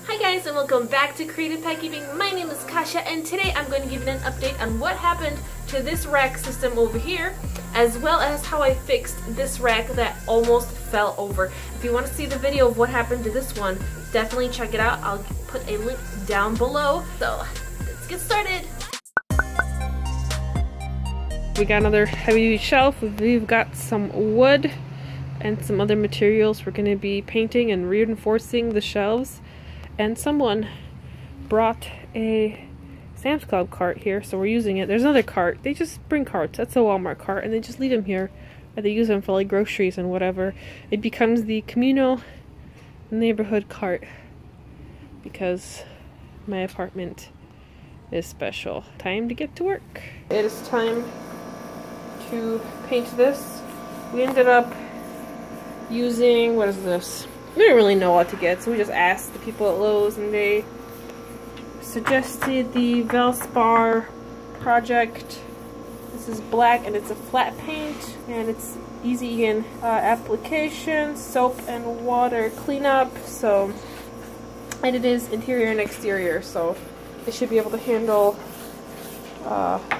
Hi guys, and welcome back to Creative Pet Keeping. My name is Kasha, and today I'm going to give you an update on what happened to this rack system over here, as well as how I fixed this rack that almost fell over. If you want to see the video of what happened to this one, definitely check it out. I'll put a link down below. So let's get started. We got another heavy shelf. We've got some wood and some other materials we're going to be painting and reinforcing the shelves. And someone brought a Sam's Club cart here, so we're using it. There's another cart. They just bring carts. That's a Walmart cart, and they just leave them here. Or they use them for like groceries and whatever. It becomes the communal neighborhood cart because my apartment is special. Time to get to work. It is time to paint this. We ended up using, what is this? We didn't really know what to get, so we just asked the people at Lowe's, and they suggested the Valspar project. This is black, and it's a flat paint, and it's easy in application, soap and water cleanup. So, and it is interior and exterior, so it should be able to handle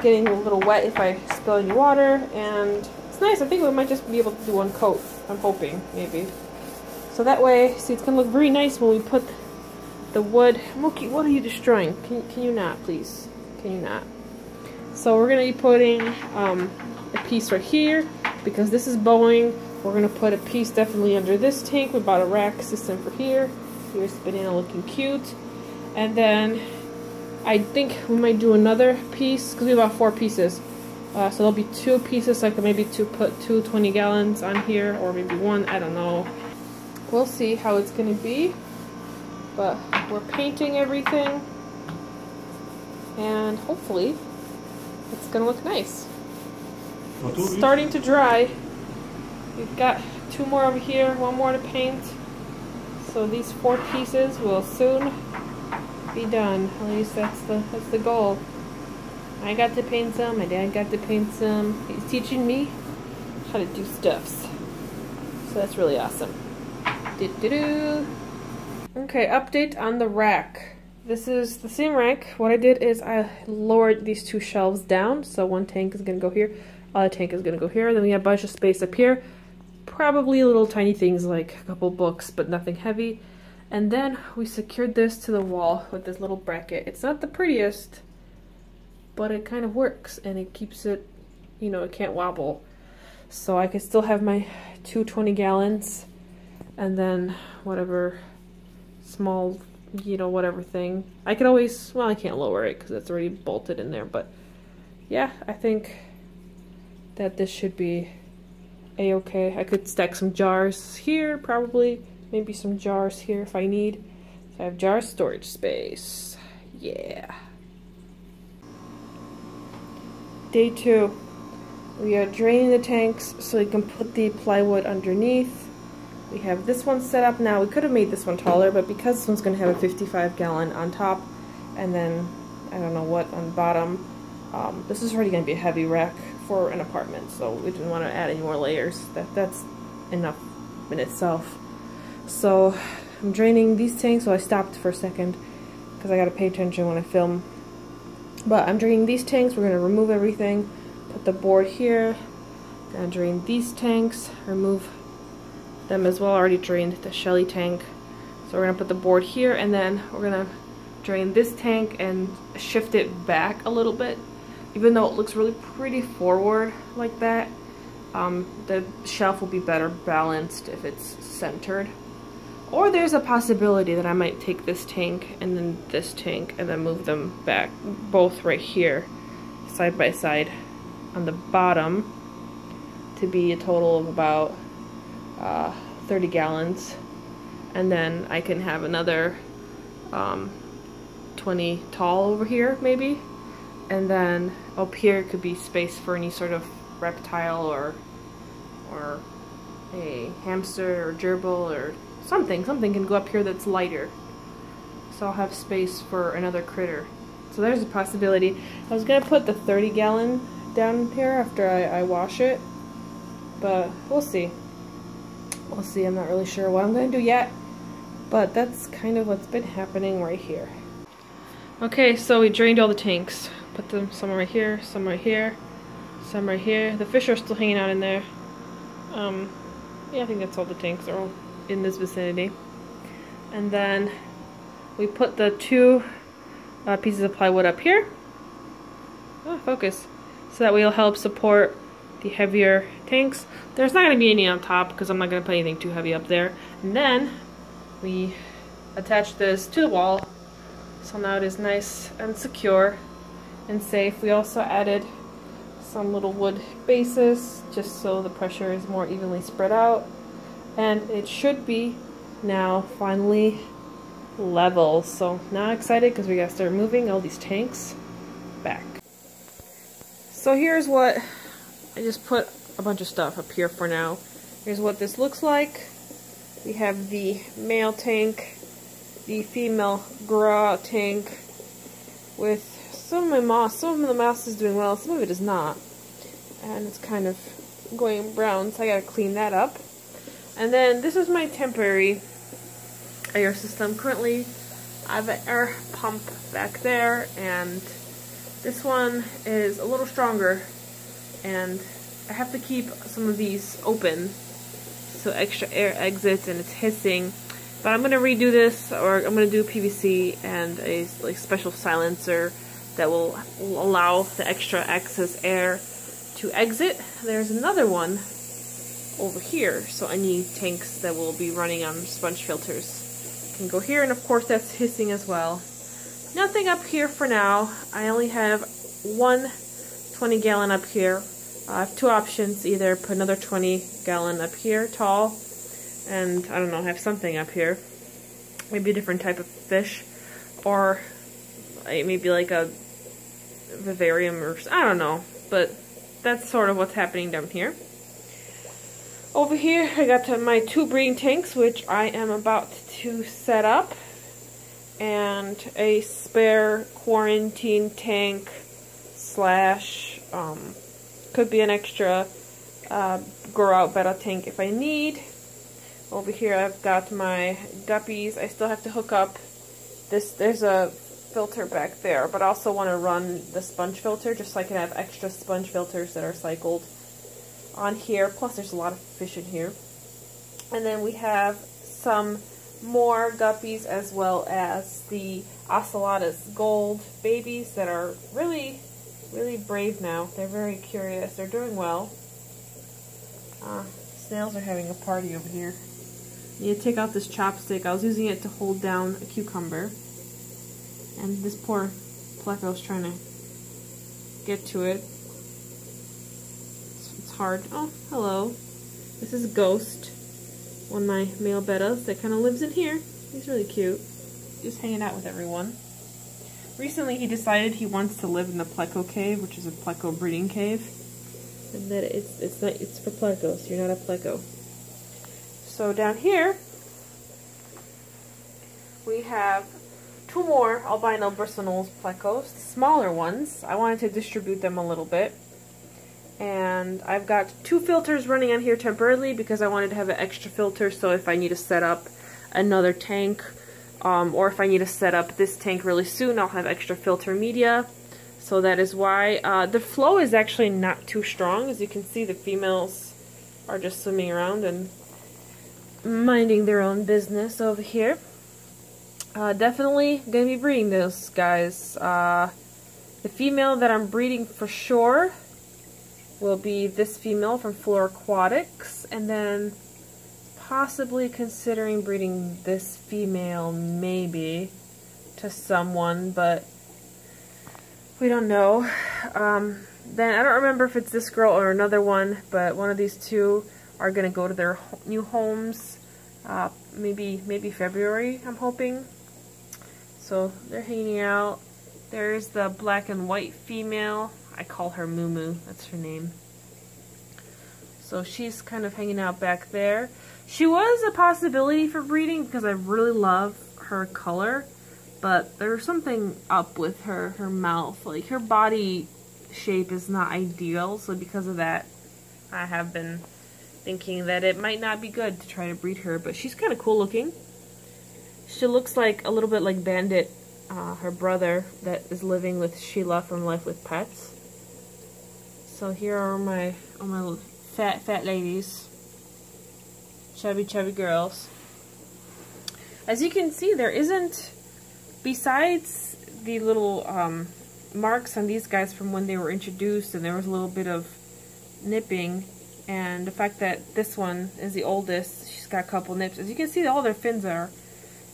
getting a little wet if I spill any water. And it's nice. I think we might just be able to do one coat. I'm hoping, maybe. So that way, see, it's gonna look very nice when we put the wood. Mookie, what are you destroying? Can you not, please? Can you not? So we're gonna be putting a piece right here because this is bowing. We're gonna put a piece definitely under this tank. We bought a rack system for here. Here's the banana looking cute. And then I think we might do another piece because we bought 4 pieces. So there'll be 2 pieces. So I could maybe put 2 20 gallons on here, or maybe 1. I don't know. We'll see how it's going to be, but we're painting everything, and hopefully it's going to look nice. It's starting to dry. We've got 2 more over here, 1 more to paint, so these 4 pieces will soon be done. At least that's the goal. I got to paint some, my dad got to paint some. He's teaching me how to do stuffs, so that's really awesome. Okay, update on the rack. This is the same rack. What I did is I lowered these 2 shelves down, so one tank is going to go here, other tank is going to go here. Then we have a bunch of space up here, probably little tiny things like a couple books, but nothing heavy. And then we secured this to the wall with this little bracket. It's not the prettiest, but it kind of works, and it keeps it, you know, it can't wobble. So I could still have my 2 20 gallons. And then whatever small, you know, whatever thing. I could always, well, I can't lower it because it's already bolted in there. But yeah, I think that this should be a-okay. I could stack some jars here, probably. Maybe some jars here if I need. So I have jar storage space. Yeah. Day 2. We are draining the tanks so we can put the plywood underneath. We have this one set up now. We could have made this one taller, but because this one's going to have a 55 gallon on top, and then I don't know what on the bottom, this is already going to be a heavy rack for an apartment, so we didn't want to add any more layers. That's enough in itself. So I'm draining these tanks, so I stopped for a second because I got to pay attention when I film. But I'm draining these tanks. We're going to remove everything, put the board here, then drain these tanks, remove them as well. Already drained the Shelly tank, so we're gonna put the board here, and then we're gonna drain this tank and shift it back a little bit. Even though it looks really pretty forward like that, the shelf will be better balanced if it's centered. Or there's a possibility that I might take this tank and then this tank and then move them back, both right here, side by side on the bottom, to be a total of about 30 gallons, and then I can have another 20 tall over here maybe, and then up here could be space for any sort of reptile or a hamster or gerbil or something can go up here that's lighter, so I'll have space for another critter. So there's a possibility. I was gonna put the 30 gallon down here after I wash it, but we'll see. We'll see. I'm not really sure what I'm going to do yet, But that's kind of what's been happening right here. Okay, so we drained all the tanks. Put them some right here, some right here, some right here. The fish are still hanging out in there. Yeah, I think that's all the tanks are all in this vicinity. And then we put the two pieces of plywood up here. Oh, focus. So that way it'll help support the heavier tanks. There's not going to be any on top because I'm not going to put anything too heavy up there. And then we attach this to the wall. So now it is nice and secure and safe. We also added some little wood bases just so the pressure is more evenly spread out. And it should be now finally level. So now I'm excited because we got to start moving all these tanks back. So here's what I just put a bunch of stuff up here for now. Here's what this looks like. We have the male tank, the female grow tank with some of my moss. Some of the moss is doing well, some of it is not. And it's kind of going brown, so I gotta clean that up. And then this is my temporary air system. Currently I have an air pump back there, and this one is a little stronger, and I have to keep some of these open so extra air exits and it's hissing. But I'm going to redo this, or I'm going to do PVC and a special silencer that will allow the extra excess air to exit. There's another one over here, so any tanks that will be running on sponge filters can go here, and of course that's hissing as well. Nothing up here for now. I only have one 20-gallon up here. I have two options, either put another 20-gallon up here, tall, and I don't know, have something up here. Maybe a different type of fish, or maybe like a vivarium, or I don't know, but that's sort of what's happening down here. Over here I got my two breeding tanks, which I am about to set up, and a spare quarantine tank slash could be an extra grow out betta tank if I need. Over here I've got my guppies. I still have to hook up this. There's a filter back there, but I also want to run the sponge filter just so I can have extra sponge filters that are cycled on here. Plus there's a lot of fish in here. And then we have some more guppies, as well as the ocellatus gold babies that are really brave now. They're very curious. They're doing well. Snails are having a party over here. You take out this chopstick. I was using it to hold down a cucumber, and this poor pleco's trying to get to it. It's hard. Oh, hello. This is Ghost, one of my male bettas that kind of lives in here. He's really cute. Just hanging out with everyone. Recently he decided he wants to live in the pleco cave, which is a pleco breeding cave. And that it's for plecos. You're not a pleco. So down here we have two more albino Bristlenose plecos, smaller ones. I wanted to distribute them a little bit. And I've got two filters running on here temporarily because I wanted to have an extra filter, so if I need to set up another tank, or if I need to set up this tank really soon, I'll have extra filter media. So that is why. The flow is actually not too strong. As you can see, the females are just swimming around and minding their own business over here. Definitely going to be breeding those guys. The female that I'm breeding for sure will be this female from Flora Aquatics, and then possibly considering breeding this female maybe to someone, but we don't know. Then I don't remember if it's this girl or another one, but one of these two are going to go to their new homes maybe February, I'm hoping. So they're hanging out. There's the black and white female. I call her Moo Moo, that's her name. So she's kind of hanging out back there. She was a possibility for breeding because I really love her color, but there's something up with her mouth. Like, her body shape is not ideal, so because of that I have been thinking that it might not be good to try to breed her, but she's kind of cool looking. She looks like a little bit like Bandit, her brother that is living with Sheila from Life with Pets. So here are my fat ladies, chubby girls. As you can see, there isn't, besides the little marks on these guys from when they were introduced, and there was a little bit of nipping, and the fact that this one is the oldest, she's got a couple nips. As you can see, all their fins are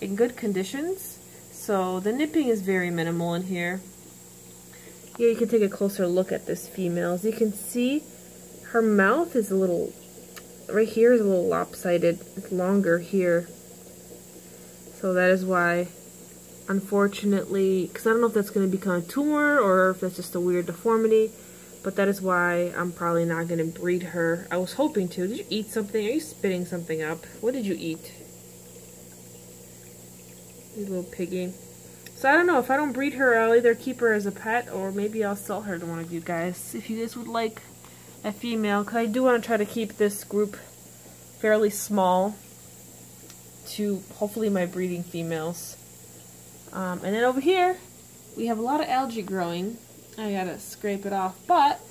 in good conditions, so the nipping is very minimal in here. Here you can take a closer look at this female. As you can see, her mouth is a little, right here is a little lopsided. It's longer here. So that is why, unfortunately, because I don't know if that's going to become a tumor or if that's just a weird deformity, but that is why I'm probably not going to breed her. I was hoping to. Did you eat something? Are you spitting something up? What did you eat? You little piggy. So I don't know. If I don't breed her, I'll either keep her as a pet or maybe I'll sell her to one of you guys. If you guys would like a female. Because I do want to try to keep this group fairly small to hopefully my breeding females. And then over here, we have a lot of algae growing. I gotta scrape it off. But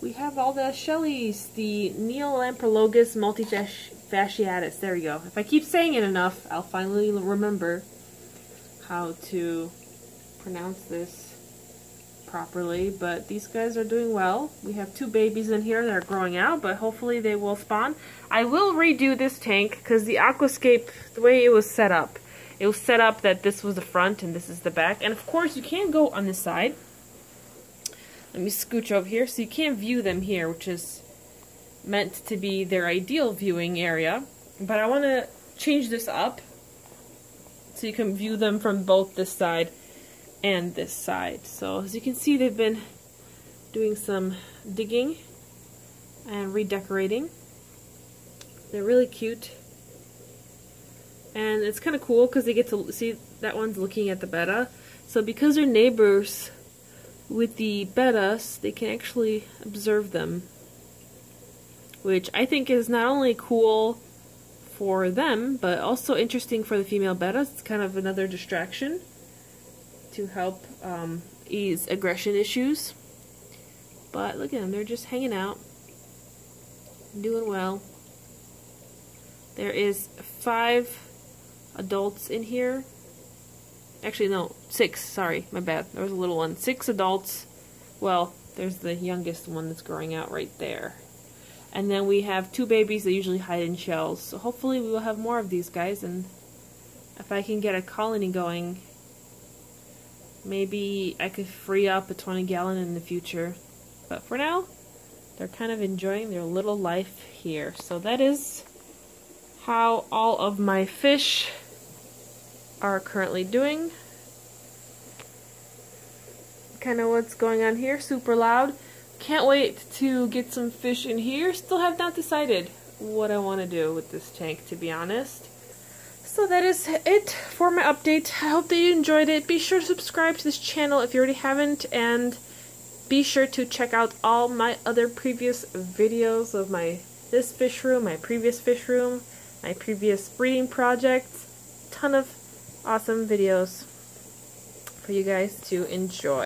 we have all the Shelleys, the Neolamprologus multifasciatus. There we go. If I keep saying it enough, I'll finally remember how to pronounce this properly. But these guys are doing well. We have 2 babies in here that are growing out, but hopefully they will spawn. I will redo this tank because the aquascape, the way it was set up that this was the front and this is the back. And of course you can go on this side. Let me scooch over here so you can't view them here, which is meant to be their ideal viewing area. But I want to change this up so you can view them from both this side and this side. So as you can see, they've been doing some digging and redecorating. They're really cute. And it's kind of cool because they get to see that one's looking at the betta. So because they're neighbors with the bettas, they can actually observe them, which I think is not only cool for them, but also interesting for the female bettas. It's kind of another distraction to help ease aggression issues. But look at them, they're just hanging out, doing well. There is 5 adults in here. Actually, no, 6, sorry, my bad. There was a little one. 6 adults. Well, there's the youngest one that's growing out right there. And then we have 2 babies that usually hide in shells. So hopefully we will have more of these guys, and if I can get a colony going, maybe I could free up a 20-gallon in the future. But for now, they're kind of enjoying their little life here. So that is how all of my fish are currently doing. Kind of what's going on here. Super loud. Can't wait to get some fish in here. Still have not decided what I want to do with this tank, to be honest. So that is it for my update. I hope that you enjoyed it. Be sure to subscribe to this channel if you already haven't, and be sure to check out all my other previous videos of this fish room, my previous fish room, my previous breeding projects. Ton of awesome videos for you guys to enjoy.